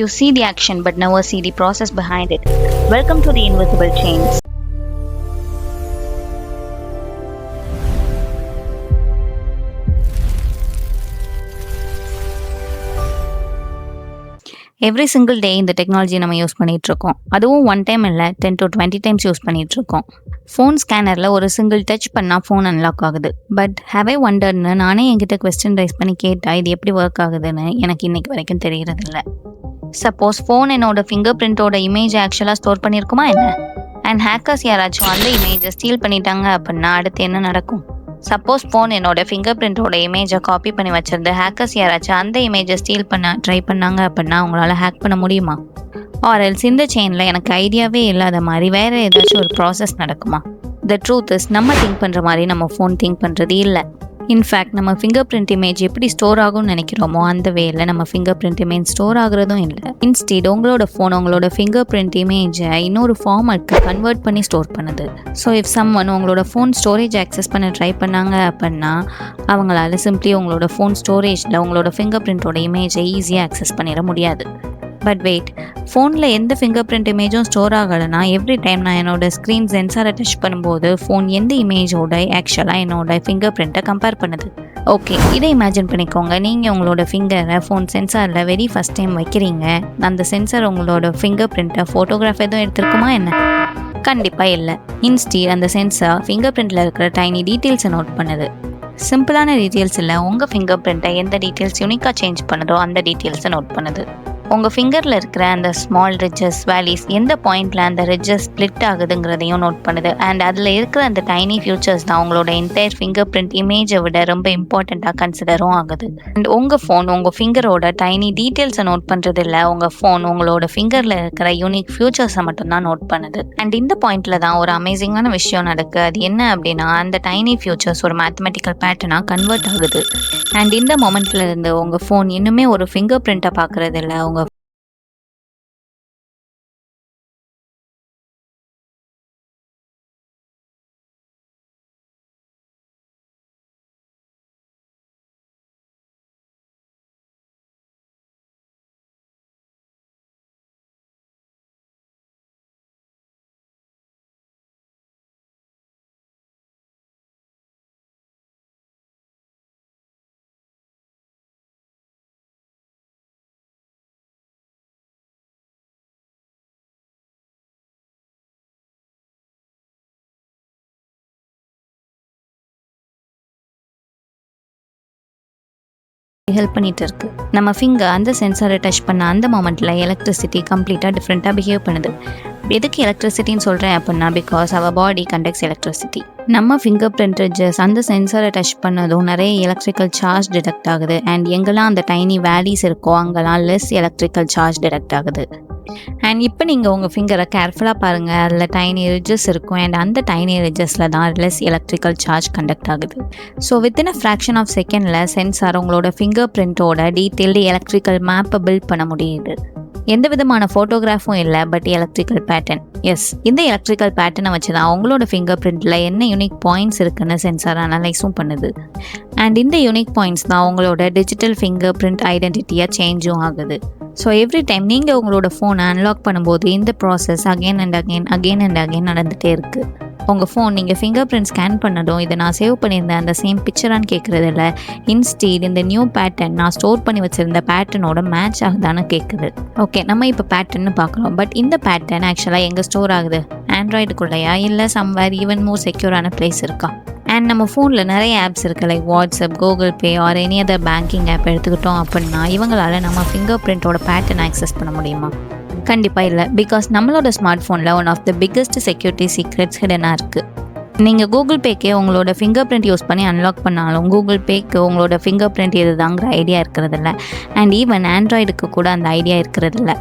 You see the action but never see the process behind it. Welcome to the invisible chains. Every single day இந்த technology நம்ம use பண்ணிகிட்டு இருக்கோம். அதுவும் one time இல்லை, 10 to 20 times use பண்ணிகிட்டு இருக்கோம். Phone ஸ்கேனரில் ஒரு சிங்கிள் டச் பண்ணால் ஃபோன் அன்லாக் ஆகுது. பட் ஹேவ் ஐ வண்டர்னு நானே என்கிட்ட கொஸ்டின் ரைஸ் பண்ணி கேட்டால் இது எப்படி ஒர்க் ஆகுதுன்னு எனக்கு இன்னைக்கு வரைக்கும் தெரியறதில்ல. சப்போஸ் ஃபோன் என்னோட ஃபிங்கர் பிரிண்டோட இமேஜை ஆக்சுவலாக ஸ்டோர் பண்ணியிருக்குமா என்ன? அண்ட் ஹேக்கர்ஸ் யாராச்சும் அந்த இமேஜை ஸ்டீல் பண்ணிட்டாங்க அப்படின்னா அடுத்து என்ன நடக்கும்? சப்போஸ் ஃபோன் என்னோட ஃபிங்கர் பிரிண்டோட இமேஜை காப்பி பண்ணி வச்சிருந்து ஹேக்கர்ஸ் யாராச்சும் அந்த இமேஜை ஸ்டீல் பண்ண ட்ரை பண்ணாங்க அப்படின்னா அவங்களால ஹேக் பண்ண முடியுமா? ஆர்எல்ஸ் இந்த செயினில் எனக்கு ஐடியாவே இல்லாத மாதிரி வேறு ஏதாச்சும் ஒரு ப்ராசஸ் நடக்குமா? த ட்ரூத் இஸ் நம்ம திங்க் பண்ணுற மாதிரி நம்ம ஃபோன் திங்க் பண்ணுறது இல்லை. இன்ஃபேக்ட் நம்ம ஃபிங்கர் பிரிண்ட் இமேஜ் எப்படி ஸ்டோர் ஆகும்னு நினைக்கிறோமோ அந்த வேல நம்ம ஃபிங்கர் பிரிண்ட் இமேஜ் ஸ்டோர் ஆகுறதும் இல்லை. இன்ஸ்டீட் உங்களோட ஃபோன் உங்களோட ஃபிங்கர் பிரிண்ட் இமேஜை இன்னொரு ஃபார்மேட்க்கு கன்வெர்ட் பண்ணி ஸ்டோர் பண்ணுது. ஸோ இஃப் சம்ஒன் உங்களோட ஃபோன் ஸ்டோரேஜ் ஆக்சஸ் பண்ண ட்ரை பண்ணாங்க அப்படின்னா அவங்களால சிம்பிளி உங்களோட ஃபோன் ஸ்டோரேஜில் உங்களோட ஃபிங்கர் பிரிண்டோட இமேஜை ஈஸியாக ஆக்சஸ் பண்ணிட முடியாது. பட் வெயிட், ஃபோனில் எந்த ஃபிங்கர் பிரிண்ட் இமேஜும் ஸ்டோர் ஆகலைன்னா எவ்ரி டைம் நான் என்னோட ஸ்க்ரீன் சென்சாரை டச் பண்ணும்போது ஃபோன் எந்த இமேஜோட ஆக்சுவலாக என்னோட ஃபிங்கர் பிரிண்ட்டை கம்பேர் பண்ணுது. ஓகே, இதை இமேஜின் பண்ணிக்கோங்க. நீங்கள் உங்களோட ஃபிங்கரை ஃபோன் சென்சாரில் வெரி ஃபஸ்ட் டைம் வைக்கிறீங்க. அந்த சென்சார் உங்களோட ஃபிங்கர் பிரிண்ட்டை ஃபோட்டோகிராஃப் எதுவும் எடுத்துருக்குமா என்ன? கண்டிப்பாக இல்லை. இன்ஸ்டீட் அந்த சென்சார் ஃபிங்கர் பிரிண்ட்டில் இருக்கிற டைனி டீட்டெயில்ஸை நோட் பண்ணுது. சிம்பிளான டீட்டெயில்ஸ் இல்லை, உங்கள் ஃபிங்கர் பிரிண்ட்டை எந்த டீட்டெயில்ஸ் யூனிக்காக சேஞ்ச் பண்ணுதோ அந்த டீட்டெயில்ஸை நோட் பண்ணுது. உங்கள் ஃபிங்கரில் இருக்கிற அந்த ஸ்மால் ரிட்ஜஸ் வேலிஸ் எந்த பாயிண்டில் அந்த ரிட்ஜஸ் ஸ்ப்ளிட் ஆகுதுங்கிறதையும் நோட் பண்ணுது. அண்ட் அதில் இருக்கிற அந்த டைனி ஃபியூச்சர்ஸ் தான் உங்களோட என்டையர் ஃபிங்கர் பிரிண்ட் இமேஜை விட ரொம்ப இம்பார்ட்டண்ட்டாக கன்சிடரும் ஆகுது. அண்ட் உங்கள் ஃபோன் உங்கள் ஃபிங்கரோட டைனி டீட்டெயில்ஸை நோட் பண்ணுறது இல்லை, உங்கள் ஃபோன் உங்களோட ஃபிங்கரில் இருக்கிற யூனிக் ஃபியூச்சர்ஸை மட்டும்தான் நோட் பண்ணுது. அண்ட் இந்த பாயிண்டில் தான் ஒரு அமேசிங்கான விஷயம் நடக்குது. அது என்ன அப்படின்னா அந்த டைனி ஃபியூச்சர்ஸ் ஒரு மேத்தமெட்டிக்கல் பேட்டர்னாக கன்வெர்ட் ஆகுது. அண்ட் இந்த மொமெண்ட்ல இருந்து உங்கள் ஃபோன் இன்னுமே ஒரு ஃபிங்கர் பிரிண்ட்டை பார்க்குறது இல்லை, உங்கள் ஹெல்ப் பண்ணிட்டு இருக்கு. நம்ம ஃபிங்கர் அந்த சென்சாரை டச் பண்ண அந்த மொமெண்ட்டில் எலக்ட்ரிசிட்டி கம்ப்ளீட்டாக டிஃப்ரெண்ட்டாக பிஹேவ் பண்ணுது. எதுக்கு எலக்ட்ரிசிட்டின்னு சொல்கிறேன் அப்படின்னா பிகாஸ் அவர் பாடி கண்டக்ட்ஸ் எலக்ட்ரிசிட்டி. நம்ம ஃபிங்கர் பிரிண்ட் ரிட்ஜஸ் அந்த சென்சாரை டச் பண்ணதும் நிறைய எலக்ட்ரிக்கல் சார்ஜ் டிடெக்ட் ஆகுது. அண்ட் எங்கெல்லாம் அந்த டைனி வேலிஸ் இருக்கோ அங்கெல்லாம் லெஸ் எலக்ட்ரிக்கல் சார்ஜ் டிடெக்ட் ஆகுது. அண்ட் இப்போ நீங்கள் உங்கள் ஃபிங்கரை கேர்ஃபுல்லாக பாருங்கள், அதில் டைனி ரிட்ஜஸ் இருக்கும். அண்ட் அந்த டைனி ரிட்ஜஸில் தான் லெஸ் எலக்ட்ரிக்கல் சார்ஜ் கண்டக்ட் ஆகுது. So within a fraction of செகண்டில் சென்சார் உங்களோட ஃபிங்கர் பிரிண்ட்டோட டீட்டெயில்டு எலக்ட்ரிக்கல் மேப்பை பில்ட் பண்ண முடியுது. எந்த விதமான ஃபோட்டோகிராஃபும் இல்லை, பட் எலக்ட்ரிக்கல் பேட்டர்ன். எஸ், இந்த எலக்ட்ரிக்கல் பேட்டர்னை வச்சு தான் உங்களோட ஃபிங்கர் பிரிண்ட்டில் என்ன யூனிக் பாயிண்ட்ஸ் இருக்குன்னு சென்சார் அனலைஸும் பண்ணுது. அண்ட் இந்த யூனிக் பாயிண்ட்ஸ் தான் உங்களோட டிஜிட்டல் ஃபிங்கர் பிரிண்ட் ஐடென்டிட்டியாக சேஞ்சும் ஆகுது. ஸோ எவ்ரி டைம் நீங்கள் உங்களோட ஃபோனை அன்லாக் பண்ணும்போது இந்த ப்ராசஸ் அகெயின் அண்ட் அகெயின் நடந்துகிட்டே இருக்குது. உங்கள் ஃபோன் நீங்கள் ஃபிங்கர் பிரிண்ட் ஸ்கேன் பண்ணதும் இதை நான் சேவ் பண்ணியிருந்தேன் அந்த சேம் பிக்சரான்னு கேட்குறது இல்லை, இன்ஸ்டீட் இந்த நியூ பேட்டர்ன் நான் ஸ்டோர் பண்ணி வச்சுருந்த பேட்டர்னோட மேட்ச் ஆகுதான்னு கேட்குது. ஓகே, நம்ம இப்போ பேட்டர்ன்னு பார்க்குறோம். பட் இந்த பேட்டர்ன் ஆக்சுவலாக எங்கே ஸ்டோர் ஆகுது? ஆண்ட்ராய்டுக்குள்ளையா இல்லை சம்வேர் ஈவன் மோர் செக்யூரான பிளேஸ் இருக்கா? அண்ட் நம்ம ஃபோனில் நிறைய ஆப்ஸ் இருக்குது, like WhatsApp, Google Pay or any other banking app எடுத்துக்கிட்டோம் அப்படின்னா இவங்களால நம்ம ஃபிங்கர் பிரிண்ட்டோட பேட்டர்ன் ஆக்சஸ் பண்ண முடியுமா? கண்டிப்பாக இல்லை. பிகாஸ் நம்மளோட ஸ்மார்ட் ஃபோனில் one of the biggest security secrets ஹிடனாக இருக்குது. நீங்கள் கூகுள் பேக்கே உங்களோட ஃபிங்கர் பிரிண்ட் யூஸ் பண்ணி அன்லாக் பண்ணாலும் கூகுள் பேக்கு உங்களோட ஃபிங்கர் பிரிண்ட் இதுதாங்கிற ஐடியா இருக்கிறதில்ல. அண்ட் ஈவன் ஆண்ட்ராய்டுக்கு கூட அந்த ஐடியா இருக்கிறதில்ல.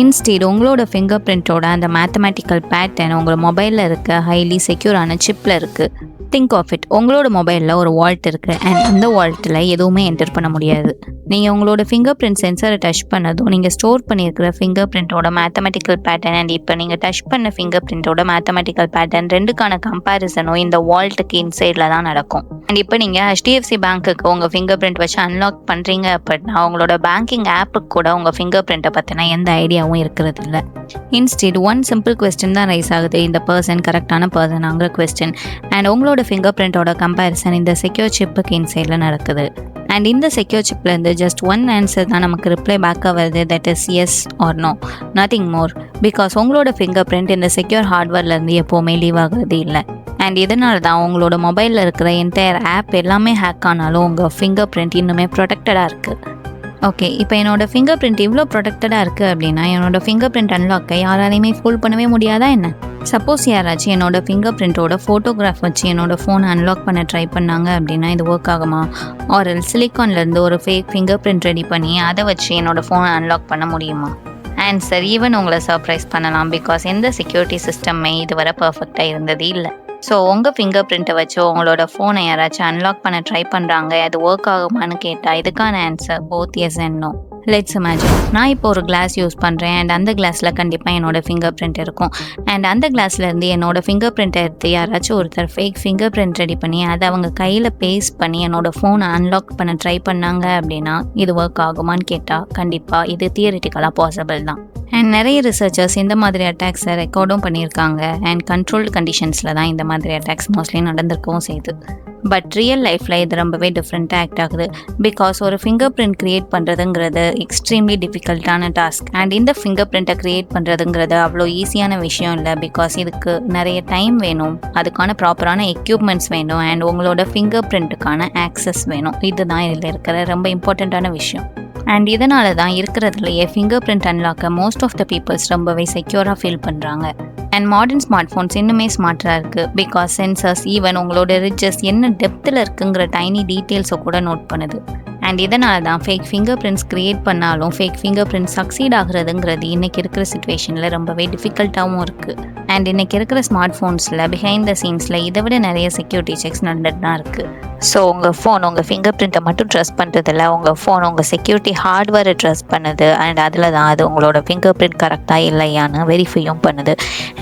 இன்ஸ்டீட் உங்களோட ஃபிங்கர் பிரிண்ட்டோட அந்த மேத்தமெட்டிக்கல் பேட்டர்ன் உங்களோட மொபைலில் இருக்க ஹைலி செக்யூரான சிப்பில் இருக்குது. திங்க் ஆஃப் இட், உங்களோட மொபைலில் ஒரு வால்ட் இருக்குது அண்ட் அந்த வால்ட்டில் எதுவுமே என்டர் பண்ண முடியாது. நீங்கள் உங்களோட ஃபிங்கர் பிரிண்ட் சென்சரை டச் பண்ணதும் நீங்கள் ஸ்டோர் பண்ணியிருக்கிற ஃபிங்கர் பிரிண்ட்டோட மேத்தமெட்டிக்கல் பேட்டர்ன் அண்ட் இப்போ நீங்கள் டச் பண்ண ஃபிங்கர் பிரிண்ட்டோட மேத்தமெட்டிக்கல் பேட்டர்ன் ரெண்டுக்கான கம்பேரிசனும் இந்த வால்ட்டுக்கு இன்சைடில் தான் நடக்கும். அண்ட் இப்போ நீங்கள் HDFC பேங்க்குக்கு உங்கள் ஃபிங்கர் பிரிண்ட் வச்சு அன்லாக் பண்ணுறீங்க அப்படின்னா உங்களோட பேங்கிங் ஆப்புக்கு கூட உங்கள் ஃபிங்கர் பிரிண்ட்டை பற்றின எந்த ஐடியாவும் இருக்கிறது இல்லை. இன்ஸ்டீட் ஒன் சிம்பிள் கொஸ்டின் தான் ரைஸ் ஆகுது, இந்த பர்சன் கரெக்டான பர்சனாங்கிற கொஸ்டின். அண்ட் உங்களோட ஃபிங்கர் பிரிண்ட்டோட கம்பேரிசன் இந்த செக்யூர் சிப்புக்கு இன்சைடில் நடக்குது. அண்ட் இந்த செக்யூர் சிப்லேருந்து ஜஸ்ட் ஒன் ஆன்சர் தான் நமக்கு ரிப்ளை பேக்காக வருது, that is yes or no, nothing more. Because உங்களோட ஃபிங்கர் பிரிண்ட் இந்த செக்யூர் ஹார்ட்வேர்லேருந்து எப்போவுமே லீவ் ஆகுறது இல்லை. அண்ட் இதனால தான் உங்களோட மொபைலில் இருக்கிற என்டையர் ஆப் எல்லாமே ஹேக் ஆனாலும் உங்கள் ஃபிங்கர் பிரிண்ட் இன்னுமே ப்ரொடெக்டடாக இருக்குது. ஓகே, இப்போ என்னோடய ஃபிங்கர் பிரிண்ட் இவ்வளோ ப்ரொடெக்டடாக இருக்குது அப்படின்னா என்னோடய ஃபிங்கர் பிரிண்ட் அன்லாக்கை யாராலையுமே ஃபுல் பண்ணவே முடியாதா என்ன? சப்போஸ் யாராச்சும் என்னோடய ஃபிங்கர் பிரிண்ட்டோட ஃபோட்டோகிராஃப் வச்சு என்னோடய ஃபோனை அன்லாக் பண்ண ட்ரை பண்ணாங்க அப்படின்னா இது ஒர்க் ஆகுமா? ஆர் சிலிக்கான்லேருந்து ஒரு ஃபேக் ஃபிங்கர் பிரிண்ட் ரெடி பண்ணி அதை வச்சு என்னோடய ஃபோனை அன்லாக் பண்ண முடியுமா? ஆன்சர், ஈவன் உங்களை சர்ப்ரைஸ் பண்ணலாம். பிகாஸ் எந்த செக்யூரிட்டி சிஸ்டமே இதுவரை பர்ஃபெக்டாக இருந்தது இல்லை. ஸோ உங்கள் ஃபிங்கர் பிரிண்ட்டை வச்சு உங்களோட ஃபோனை யாராச்சும் அன்லாக் பண்ண ட்ரை பண்ணுறாங்க, அது ஒர்க் ஆகுமான்னு கேட்டால் இதுக்கான answer both yes and no. Let's imagine, நான் இப்போ ஒரு கிளாஸ் யூஸ் பண்ணுறேன் அண்ட் அந்த கிளாஸில் கண்டிப்பாக என்னோடய ஃபிங்கர் பிரிண்ட் இருக்கும். அண்ட் அந்த கிளாஸ்லேருந்து என்னோடய ஃபிங்கர் பிரிண்ட்டை எடுத்து யாராச்சும் ஒருத்தர் ஃபேக் ஃபிங்கர் பிரிண்ட் ரெடி பண்ணி அதை அவங்க கையில் பேஸ்ட் பண்ணி என்னோடய ஃபோனை அன்லாக் பண்ண ட்ரை பண்ணாங்க அப்படின்னா இது ஒர்க் ஆகுமான்னு கேட்டால் கண்டிப்பாக இது தியரிட்டிக்கலாக பாசிபிள் தான். அண்ட் நிறைய ரிசர்ச்சர்ஸ் இந்த மாதிரி அட்டாக்ஸை ரெக்கார்டும் பண்ணியிருக்காங்க. அண்ட் கண்ட்ரோல்டு கண்டிஷன்ஸில் தான் இந்த மாதிரி அட்டாக்ஸ் மோஸ்ட்லி நடந்திருக்கவும் செய்யுது. பட் ரியல் லைஃப்பில் இது ரொம்பவே டிஃப்ரெண்ட்டாக ஆக்ட் ஆகுது. பிகாஸ் ஒரு ஃபிங்கர் பிரிண்ட் க்ரியேட் பண்ணுறதுங்கிறது எக்ஸ்ட்ரீம்லி டிஃபிகல்ட்டான டாஸ்க். அண்ட் இந்த ஃபிங்கர் பிரிண்ட்டை க்ரியேட் பண்ணுறதுங்கிறது அவ்வளோ ஈஸியான விஷயம் இல்லை. பிகாஸ் இதுக்கு நிறைய டைம் வேணும், அதுக்கான ப்ராப்பரான எக்யூப்மெண்ட்ஸ் வேணும், அண்ட் உங்களோட ஃபிங்கர் பிரிண்ட்டுக்கான ஆக்சஸ் வேணும். இதுதான் இதில் இருக்கிற ரொம்ப இம்பார்ட்டண்ட்டான விஷயம். அண்ட் இதனால தான் இருக்கிறதுலையே ஃபிங்கர் பிரிண்ட் அன்லாக்க மோஸ்ட் ஆஃப் த பீப்புள்ஸ் ரொம்பவே செக்யூராக ஃபீல் பண்ணுறாங்க. அண்ட் மாடர்ன் ஸ்மார்ட் ஃபோன்ஸ் இன்னுமே ஸ்மார்ட்டாக இருக்குது. பிகாஸ் சென்சர்ஸ் ஈவன் உங்களோட ரிட்ஜஸ் என்ன டெப்த்தில் இருக்குங்கிற டைனி டீட்டெயில்ஸை கூட நோட் பண்ணுது. அண்ட் இதனால தான் ஃபேக் ஃபிங்கர் பிரிண்ட்ஸ் க்ரியேட் பண்ணாலும் ஃபேக் ஃபிங்கர் பிரிண்ட் சக்சீட் ஆகுறதுங்கிறது இன்றைக்கி இருக்கிற சுச்சுவேஷனில் ரொம்பவே டிஃபிகல்ட்டாகவும் இருக்குது. அண்ட் இன்றைக்கி இருக்கிற ஸ்மார்ட் ஃபோன்ஸில் பிஹைண்ட் த சீன்ஸில் இதை விட நிறைய செக்யூரிட்டி செக்ஸ் நடந்துட்டு தான் இருக்குது. ஸோ உங்கள் ஃபோன் உங்கள் ஃபிங்கர் பிரிண்ட்டை மட்டும் ட்ரஸ்ட் பண்ணுறதில்ல, உங்கள் ஃபோன் உங்கள் செக்யூரிட்டி ஹார்ட்வேரை ட்ரஸ்ட் பண்ணுது. அண்ட் அதில் தான் அது உங்களோட ஃபிங்கர் பிரிண்ட் கரெக்டாக இல்லையான்னு வெரிஃபையும் பண்ணுது.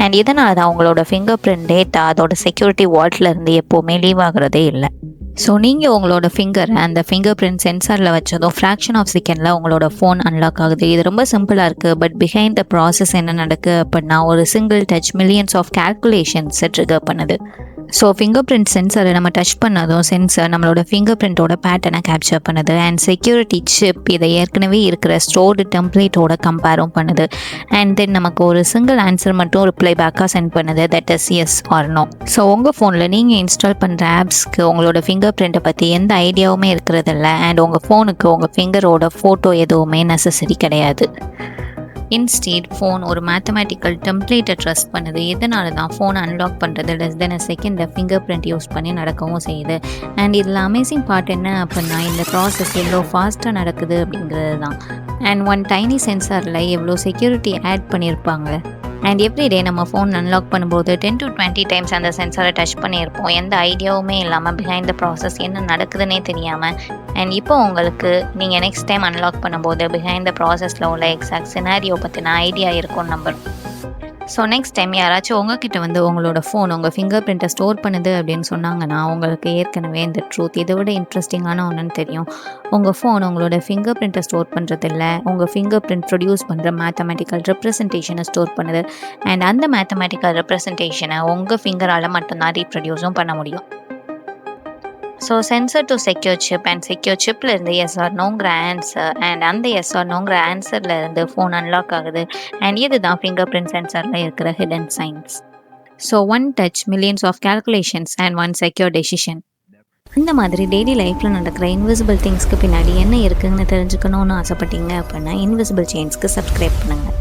அண்ட் இதனால தான் உங்களோட ஃபிங்கர் பிரிண்ட் டேட்டா அதோட செக்யூரிட்டி வால்ட்லேருந்து எப்போவுமே லீவ் ஆகுறதே இல்லை. ஸோ நீங்கள் உங்களோட ஃபிங்கரை அந்த ஃபிங்கர் பிரிண்ட் சென்சாரில் வச்சதும் ஃப்ராக்ஷன் ஆஃப் செகண்டில் உங்களோட ஃபோன் அன்லாக் ஆகுது. இது ரொம்ப சிம்பிளாக இருக்குது. பட் பிஹைண்ட் த ப்ராசஸ் என்ன நடக்குது அப்படின்னா ஒரு சிங்கிள் டச் மில்லியன்ஸ் ஆஃப் கேல்குலேஷன்ஸை ட்ரிகர் பண்ணுது. ஸோ ஃபிங்கர் பிரிண்ட் சென்சரை நம்ம டச் பண்ணதும் சென்சர் நம்மளோட ஃபிங்கர் பிரிண்ட்டோட பேட்டர்னை கேப்சர் பண்ணுது. அண்ட் செக்யூரிட்டி சிப் இதை ஏற்கனவே இருக்கிற ஸ்டோர்டு டெம்ப்ளேட்டோட கம்பேரும் பண்ணுது. அண்ட் தென் நமக்கு ஒரு சிங்கிள் ஆன்சர் மட்டும் ரிப்ளை பேக்காக சென்ட் பண்ணுது, that is yes or no. So உங்கள் ஃபோனில் நீங்கள் இன்ஸ்டால் பண்ணுற ஆப்ஸ்க்கு உங்களோட ஃபிங்கர் பிரிண்ட்டை பற்றி எந்த ஐடியாவுமே இருக்கிறதில்ல. அண்ட் உங்கள் ஃபோனுக்கு உங்கள் ஃபிங்கரோட ஃபோட்டோ எதுவுமே நெசசரி கிடையாது. இன்ஸ்டீட் ஃபோன் ஒரு மேத்தமெட்டிக்கல் டெம்ப்ளேட்டை ட்ரஸ்ட் பண்ணுது. இதனால தான் ஃபோன் அன்லாக் பண்ணுறது லெஸ் தென் செகண்டில் ஃபிங்கர் பிரிண்ட் யூஸ் பண்ணி நடக்கவும் செய்யுது. அண்ட் இதில் அமேசிங் பார்ட் என்ன அப்படின்னா இந்த ப்ராசஸ் எவ்வளோ ஃபாஸ்ட்டாக நடக்குது அப்படிங்கிறது தான். அண்ட் ஒன் டைனி சென்சாரில் எவ்வளோ செக்யூரிட்டி ஆட் பண்ணியிருப்பாங்க. அண்ட் எவ்ரிடே நம்ம ஃபோன் அன்லாக் பண்ணும்போது 10 to 20 டைம்ஸ் அந்த சென்சாரை டச் பண்ணியிருப்போம், எந்த ஐடியாவுமே இல்லாமல் பிஹைண்ட் த ப்ராசஸ் என்ன நடக்குதுன்னே தெரியாமல். அண்ட் இப்போ உங்களுக்கு நீங்கள் நெக்ஸ்ட் டைம் அன்லாக் பண்ணும்போது பிஹைண்ட் த ப்ராசஸில் உள்ள எக்ஸாக்ட் சினாரியோ பற்றின ஐடியா இருக்கும்னு நம்புறோம். ஸோ நெக்ஸ்ட் டைம் யாராச்சும் உங்ககிட்ட வந்து உங்களோட ஃபோன் உங்கள் ஃபிங்கர் பிரிண்ட்டை ஸ்டோர் பண்ணுது அப்படின்னு சொன்னாங்கன்னா உங்களுக்கு ஏற்கனவே இந்த ட்ரூத் இதை விட இன்ட்ரெஸ்டிங்கான ஒன்றுன்னு தெரியும். உங்கள் ஃபோன் உங்களோட ஃபிங்கர் பிரிண்ட்டை ஸ்டோர் பண்ணுறதில்ல, உங்கள் ஃபிங்கர் பிரிண்ட் ப்ரொடியூஸ் பண்ணுற மேத்தமெட்டிக்கல் ரெப்ரசன்டேஷனை ஸ்டோர் பண்ணுது. அண்ட் அந்த மேத்தமெட்டிக்கல் ரெப்ரசன்டேஷனை உங்கள் ஃபிங்கரால் மட்டும்தான் ரீப்ரொடியூஸும் பண்ண முடியும். So sensor to secure chip and secure சிப்பில் இருந்து எஸ் ஆர் நோங்கிற ஆன்சர் அண்ட் அந்த எஸ் ஆர் நோங்கிற ஆன்சரில் இருந்து ஃபோன் அன்லாக் ஆகுது. அண்ட் இதுதான் ஃபிங்கர் பிரிண்ட் சென்சரில் இருக்கிற hidden science. So one touch millions of calculations and one secure decision. இந்த மாதிரி டெய்லி லைஃப்பில் நடக்கிற இன்விசிபிள் திங்ஸ்க்கு பின்னாடி என்ன இருக்குதுன்னு தெரிஞ்சுக்கணுன்னு ஆசைப்பட்டீங்க அப்படின்னா இன்விசிபிள் செயின்ஸ்க்கு சப்ஸ்கிரைப் பண்ணுங்கள்.